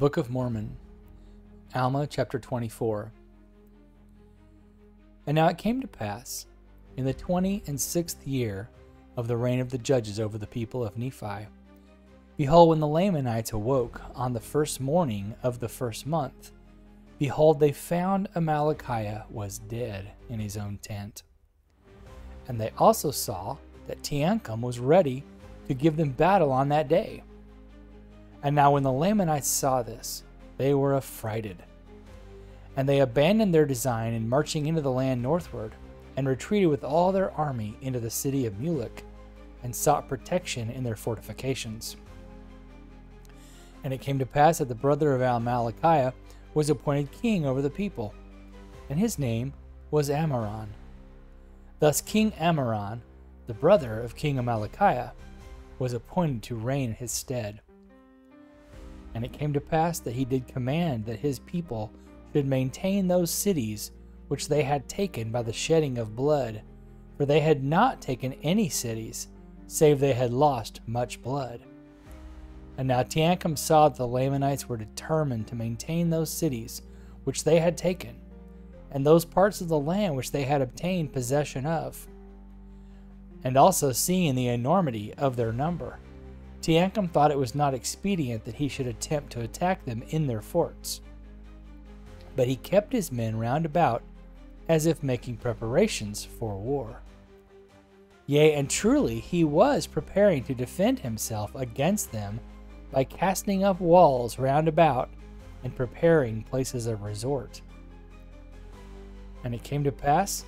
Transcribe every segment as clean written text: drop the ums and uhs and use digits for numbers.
Book of Mormon, Alma Chapter 24. And now it came to pass, in the 26th year of the reign of the judges over the people of Nephi, behold, when the Lamanites awoke on the first morning of the first month, behold, they found Amalickiah was dead in his own tent. And they also saw that Teancum was ready to give them battle on that day. And now when the Lamanites saw this, they were affrighted. And they abandoned their design in marching into the land northward, and retreated with all their army into the city of Mulek, and sought protection in their fortifications. And it came to pass that the brother of Amalickiah was appointed king over the people, and his name was Ammoron. Thus King Ammoron, the brother of King Amalickiah, was appointed to reign in his stead. And it came to pass that he did command that his people should maintain those cities which they had taken by the shedding of blood, for they had not taken any cities, save they had lost much blood. And now Teancum saw that the Lamanites were determined to maintain those cities which they had taken, and those parts of the land which they had obtained possession of. And also seeing the enormity of their number, Teancum thought it was not expedient that he should attempt to attack them in their forts. But he kept his men round about, as if making preparations for war. Yea, and truly he was preparing to defend himself against them by casting up walls round about and preparing places of resort. And it came to pass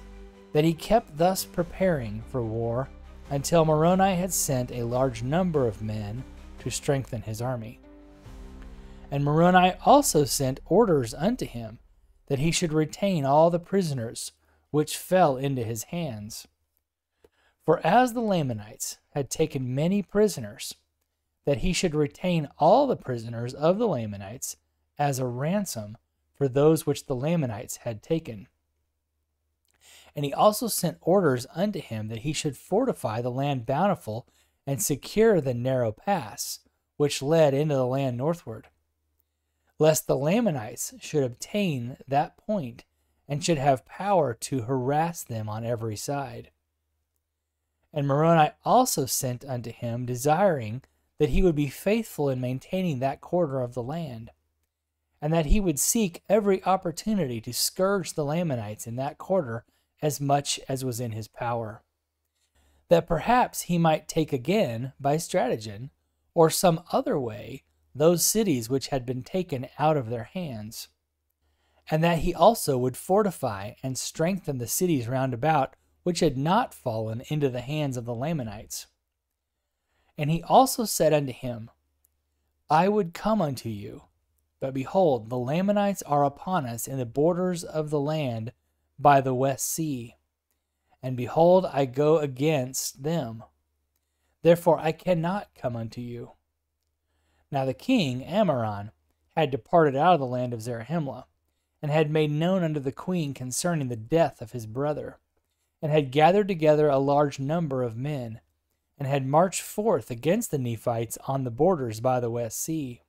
that he kept thus preparing for war until Moroni had sent a large number of men to strengthen his army. And Moroni also sent orders unto him that he should retain all the prisoners which fell into his hands. For as the Lamanites had taken many prisoners, that he should retain all the prisoners of the Lamanites as a ransom for those which the Lamanites had taken. And he also sent orders unto him that he should fortify the land Bountiful and secure the narrow pass which led into the land northward, lest the Lamanites should obtain that point and should have power to harass them on every side. And Moroni also sent unto him, desiring that he would be faithful in maintaining that quarter of the land, and that he would seek every opportunity to scourge the Lamanites in that quarter as much as was in his power, that perhaps he might take again by stratagem or some other way those cities which had been taken out of their hands, and that he also would fortify and strengthen the cities round about which had not fallen into the hands of the Lamanites. And he also said unto him, I would come unto you, but behold, the Lamanites are upon us in the borders of the land by the west sea, and behold, I go against them. Therefore I cannot come unto you. Now the king, Ammoron, had departed out of the land of Zarahemla, and had made known unto the queen concerning the death of his brother, and had gathered together a large number of men, and had marched forth against the Nephites on the borders by the west sea.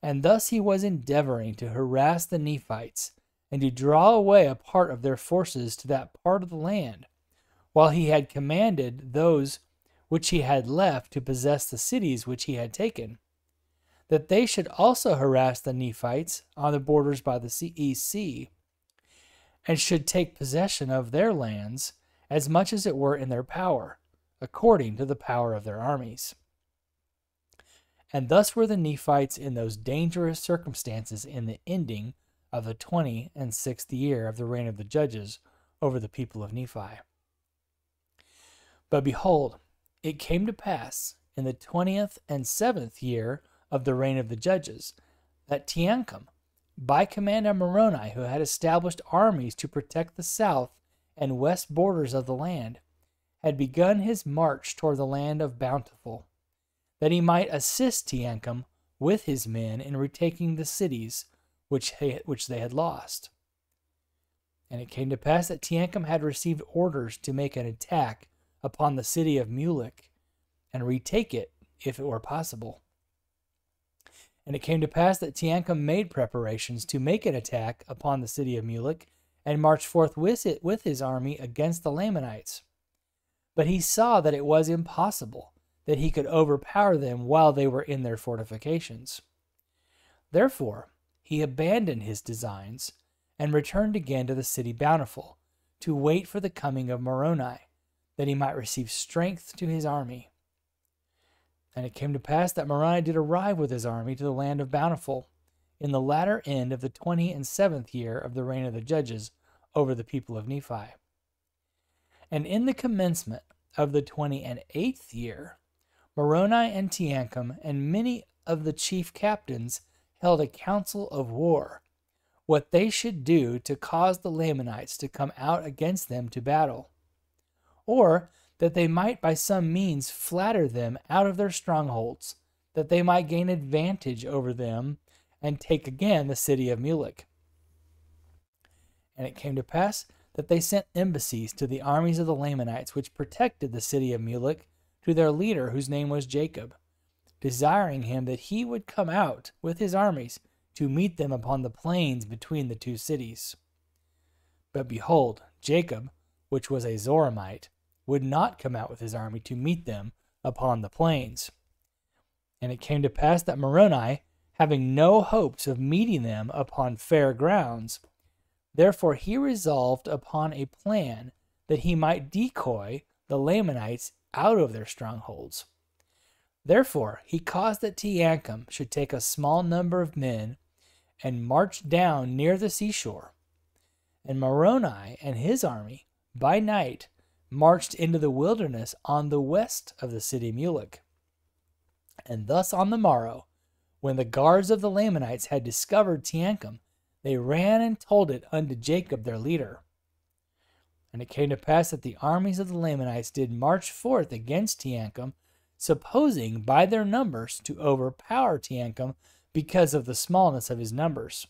And thus he was endeavoring to harass the Nephites, and to draw away a part of their forces to that part of the land, while he had commanded those which he had left to possess the cities which he had taken, that they should also harass the Nephites on the borders by the east sea, and should take possession of their lands as much as it were in their power, according to the power of their armies. And thus were the Nephites in those dangerous circumstances in the ending of the 26th year of the reign of the judges over the people of Nephi. But behold, it came to pass in the 27th year of the reign of the judges, that Teancum, by command of Moroni, who had established armies to protect the south and west borders of the land, had begun his march toward the land of Bountiful, that he might assist Teancum with his men in retaking the cities which they had lost. And it came to pass that Teancum had received orders to make an attack upon the city of Mulek, and retake it if it were possible. And it came to pass that Teancum made preparations to make an attack upon the city of Mulek, and marched forth with his army against the Lamanites. But he saw that it was impossible that he could overpower them while they were in their fortifications. Therefore he abandoned his designs, and returned again to the city Bountiful, to wait for the coming of Moroni, that he might receive strength to his army. And it came to pass that Moroni did arrive with his army to the land of Bountiful, in the latter end of the 27th year of the reign of the judges over the people of Nephi. And in the commencement of the 28th year, Moroni and Teancum and many of the chief captains held a council of war, what they should do to cause the Lamanites to come out against them to battle, or that they might by some means flatter them out of their strongholds, that they might gain advantage over them and take again the city of Mulek. And it came to pass that they sent embassies to the armies of the Lamanites which protected the city of Mulek to their leader, whose name was Jacob, desiring him that he would come out with his armies to meet them upon the plains between the two cities. But behold, Jacob, which was a Zoramite, would not come out with his army to meet them upon the plains. And it came to pass that Moroni, having no hopes of meeting them upon fair grounds, therefore he resolved upon a plan that he might decoy the Lamanites out of their strongholds. Therefore he caused that Teancum should take a small number of men and march down near the seashore. And Moroni and his army by night marched into the wilderness on the west of the city Mulek. And thus on the morrow, when the guards of the Lamanites had discovered Teancum, they ran and told it unto Jacob their leader. And it came to pass that the armies of the Lamanites did march forth against Teancum, supposing by their numbers to overpower Teancum because of the smallness of his numbers.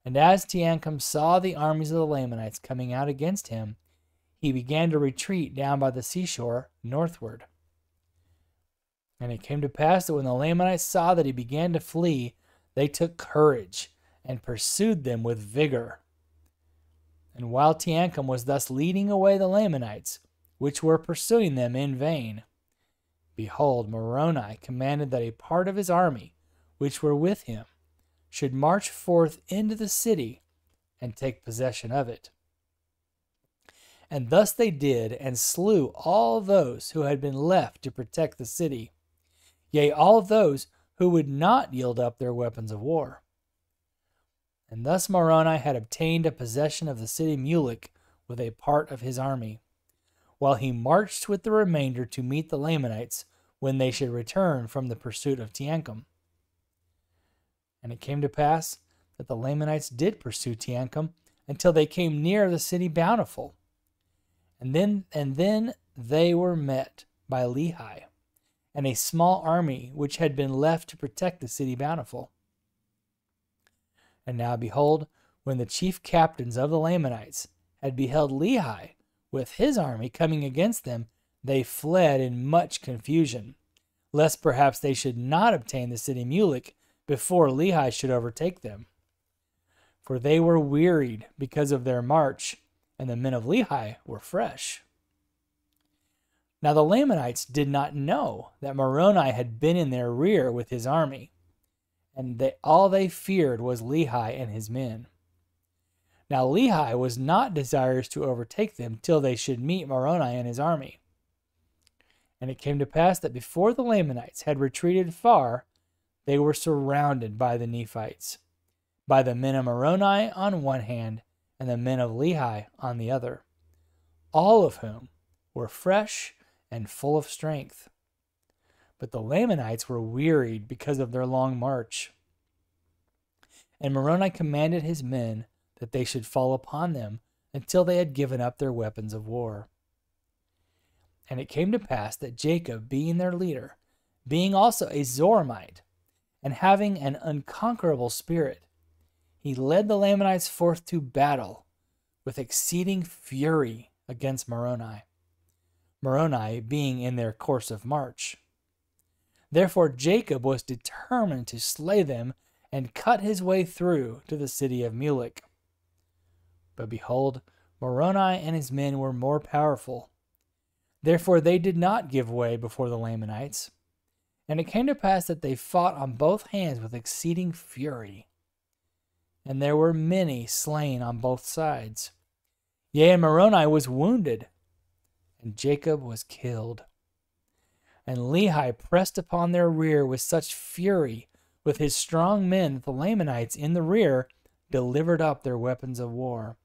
And as Teancum saw the armies of the Lamanites coming out against him, he began to retreat down by the seashore northward. And it came to pass that when the Lamanites saw that he began to flee, they took courage and pursued them with vigor. And while Teancum was thus leading away the Lamanites, which were pursuing them in vain, behold, Moroni commanded that a part of his army, which were with him, should march forth into the city and take possession of it. And thus they did, and slew all those who had been left to protect the city, yea, all those who would not yield up their weapons of war. And thus Moroni had obtained a possession of the city Mulek with a part of his army, while he marched with the remainder to meet the Lamanites when they should return from the pursuit of Teancum. And it came to pass that the Lamanites did pursue Teancum until they came near the city Bountiful. And then they were met by Lehi and a small army which had been left to protect the city Bountiful. And now behold, when the chief captains of the Lamanites had beheld Lehi with his army coming against them, they fled in much confusion, lest perhaps they should not obtain the city Mulek before Lehi should overtake them. For they were wearied because of their march, and the men of Lehi were fresh. Now the Lamanites did not know that Moroni had been in their rear with his army, and all they feared was Lehi and his men. Now Lehi was not desirous to overtake them till they should meet Moroni and his army. And it came to pass that before the Lamanites had retreated far, they were surrounded by the Nephites, by the men of Moroni on one hand, and the men of Lehi on the other, all of whom were fresh and full of strength. But the Lamanites were wearied because of their long march. And Moroni commanded his men that they should fall upon them until they had given up their weapons of war. And it came to pass that Jacob, being their leader, being also a Zoramite, and having an unconquerable spirit, he led the Lamanites forth to battle with exceeding fury against Moroni, Moroni being in their course of march. Therefore Jacob was determined to slay them and cut his way through to the city of Mulek. But behold, Moroni and his men were more powerful. Therefore they did not give way before the Lamanites. And it came to pass that they fought on both hands with exceeding fury. And there were many slain on both sides. Yea, and Moroni was wounded, and Jacob was killed. And Lehi pressed upon their rear with such fury with his strong men that the Lamanites in the rear delivered up their weapons of war.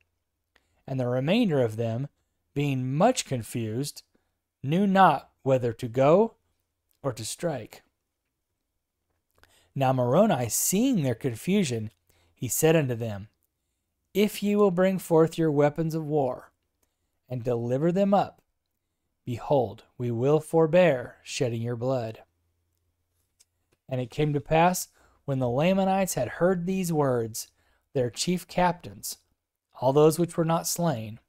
And the remainder of them, being much confused, knew not whether to go or to strike. Now Moroni, seeing their confusion, he said unto them, If ye will bring forth your weapons of war, and deliver them up, behold, we will forbear shedding your blood. And it came to pass, when the Lamanites had heard these words, their chief captains, all those which were not slain,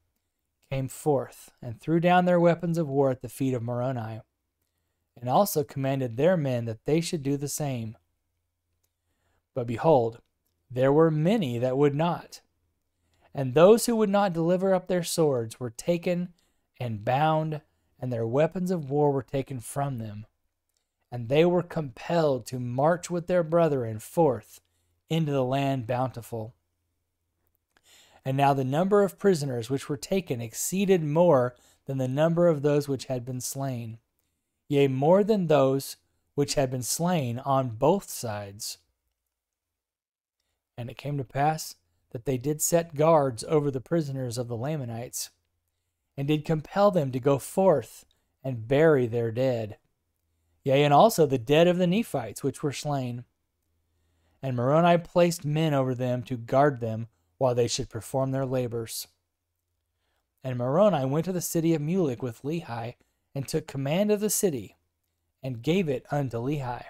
came forth, and threw down their weapons of war at the feet of Moroni, and also commanded their men that they should do the same. But behold, there were many that would not. And those who would not deliver up their swords were taken and bound, and their weapons of war were taken from them. And they were compelled to march with their brethren forth into the land bountiful. And now the number of prisoners which were taken exceeded more than the number of those which had been slain, yea, more than those which had been slain on both sides. And it came to pass that they did set guards over the prisoners of the Lamanites, and did compel them to go forth and bury their dead, yea, and also the dead of the Nephites which were slain. And Moroni placed men over them to guard them while they should perform their labors. And Moroni went to the city of Mulek with Lehi, and took command of the city, and gave it unto Lehi.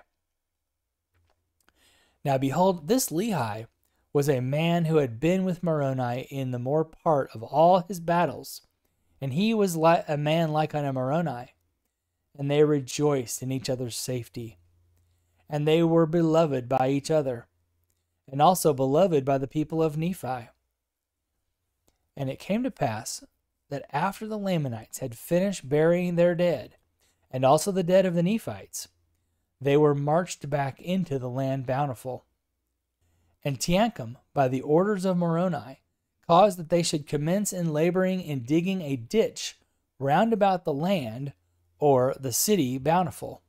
Now behold, this Lehi was a man who had been with Moroni in the more part of all his battles, and he was a man like unto Moroni, and they rejoiced in each other's safety, and they were beloved by each other, and also beloved by the people of Nephi. And it came to pass that after the Lamanites had finished burying their dead, and also the dead of the Nephites, they were marched back into the land bountiful. And Teancum, by the orders of Moroni, caused that they should commence in laboring in digging a ditch round about the land, or the city bountiful.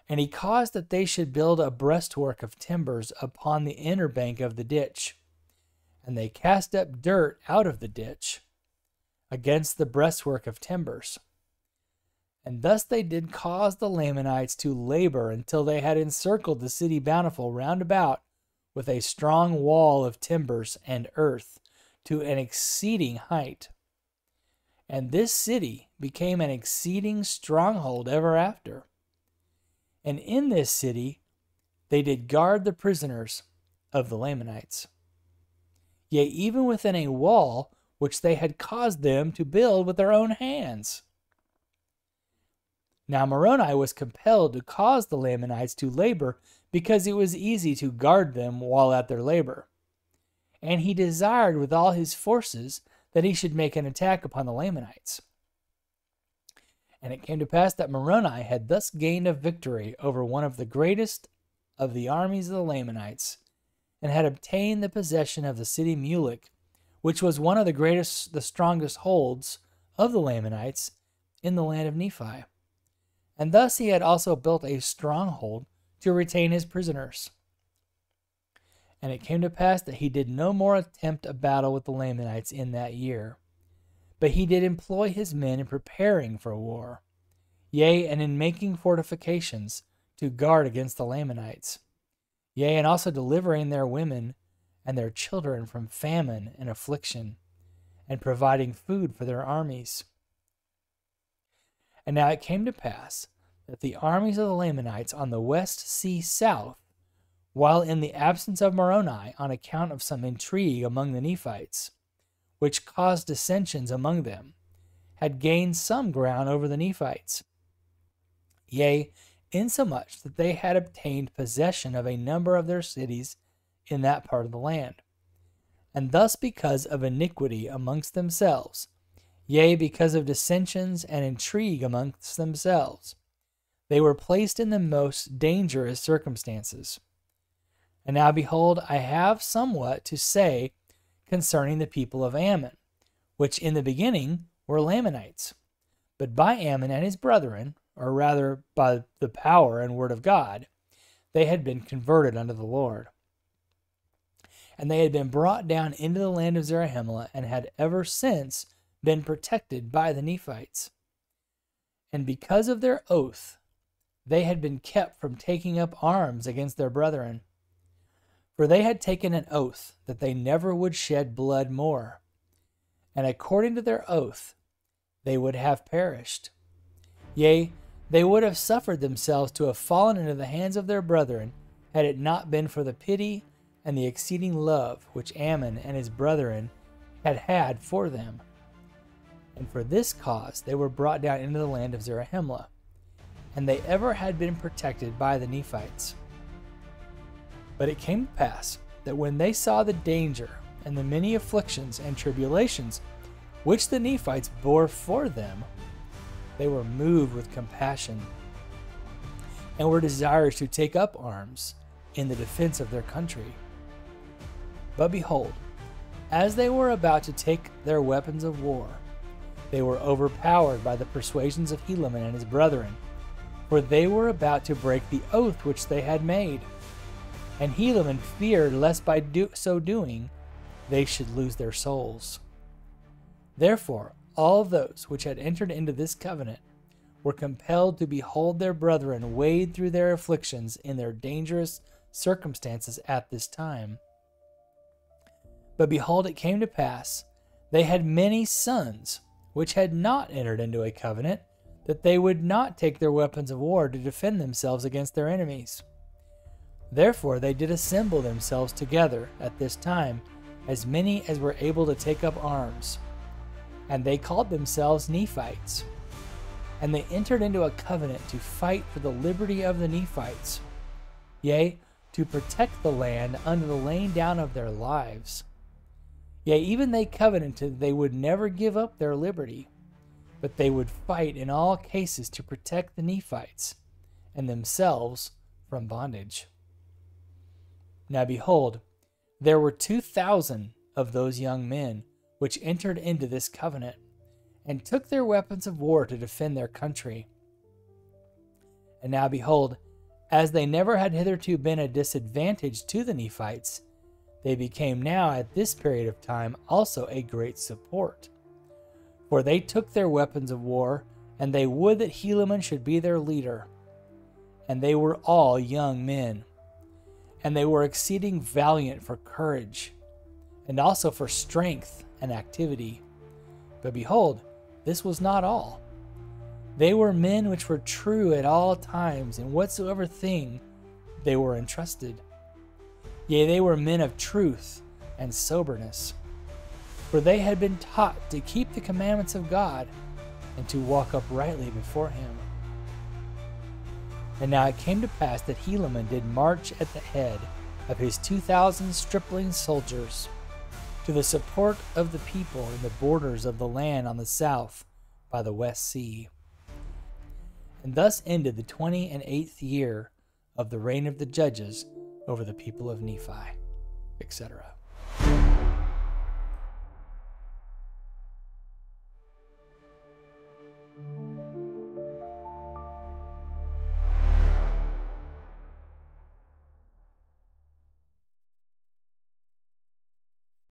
And he caused that they should build a breastwork of timbers upon the inner bank of the ditch. And they cast up dirt out of the ditch against the breastwork of timbers. And thus they did cause the Lamanites to labor until they had encircled the city bountiful round about with a strong wall of timbers and earth to an exceeding height. And this city became an exceeding stronghold ever after. And in this city they did guard the prisoners of the Lamanites. Yea, even within a wall which they had caused them to build with their own hands. Now Moroni was compelled to cause the Lamanites to labor because it was easy to guard them while at their labor. And he desired with all his forces that he should make an attack upon the Lamanites. And it came to pass that Moroni had thus gained a victory over one of the greatest of the armies of the Lamanites, and had obtained the possession of the city Mulek, which was one of the strongest holds of the Lamanites in the land of Nephi. And thus he had also built a stronghold to retain his prisoners. And it came to pass that he did no more attempt a battle with the Lamanites in that year, but he did employ his men in preparing for war, yea, and in making fortifications to guard against the Lamanites, yea, and also delivering their women and their children from famine and affliction, and providing food for their armies. And now it came to pass that the armies of the Lamanites on the west sea south, while in the absence of Moroni on account of some intrigue among the Nephites, which caused dissensions among them, had gained some ground over the Nephites. Yea, insomuch that they had obtained possession of a number of their cities in that part of the land. And thus because of iniquity amongst themselves, yea, because of dissensions and intrigue amongst themselves, they were placed in the most dangerous circumstances. And now behold, I have somewhat to say concerning the people of Ammon, which in the beginning were Lamanites. But by Ammon and his brethren, or rather by the power and word of God, they had been converted unto the Lord. And they had been brought down into the land of Zarahemla, and had ever since been protected by the Nephites. And because of their oath, they had been kept from taking up arms against their brethren. For they had taken an oath that they never would shed blood more. And according to their oath, they would have perished. Yea, they would have suffered themselves to have fallen into the hands of their brethren, had it not been for the pity and the exceeding love which Ammon and his brethren had had for them. And for this cause they were brought down into the land of Zarahemla, and they ever had been protected by the Nephites. But it came to pass that when they saw the danger and the many afflictions and tribulations which the Nephites bore for them, they were moved with compassion, and were desirous to take up arms in the defense of their country. But behold, as they were about to take their weapons of war, they were overpowered by the persuasions of Helaman and his brethren, for they were about to break the oath which they had made. And Helaman feared lest by so doing they should lose their souls. Therefore all those which had entered into this covenant were compelled to behold their brethren wade through their afflictions in their dangerous circumstances at this time. But behold, it came to pass, they had many sons which had not entered into a covenant, that they would not take their weapons of war to defend themselves against their enemies. Therefore they did assemble themselves together at this time, as many as were able to take up arms. And they called themselves Nephites. And they entered into a covenant to fight for the liberty of the Nephites, yea, to protect the land unto the laying down of their lives. Yea, even they covenanted they would never give up their liberty, but they would fight in all cases to protect the Nephites and themselves from bondage. Now behold, there were 2,000 of those young men which entered into this covenant, and took their weapons of war to defend their country. And now behold, as they never had hitherto been a disadvantage to the Nephites, they became now at this period of time also a great support. For they took their weapons of war, and they would that Helaman should be their leader. And they were all young men. And they were exceeding valiant for courage, and also for strength and activity. But behold, this was not all. They were men which were true at all times in whatsoever thing they were entrusted. Yea, they were men of truth and soberness. For they had been taught to keep the commandments of God, and to walk uprightly before him. And now it came to pass that Helaman did march at the head of his 2,000 stripling soldiers to the support of the people in the borders of the land on the south by the West Sea. And thus ended the 28th year of the reign of the judges over the people of Nephi, etc.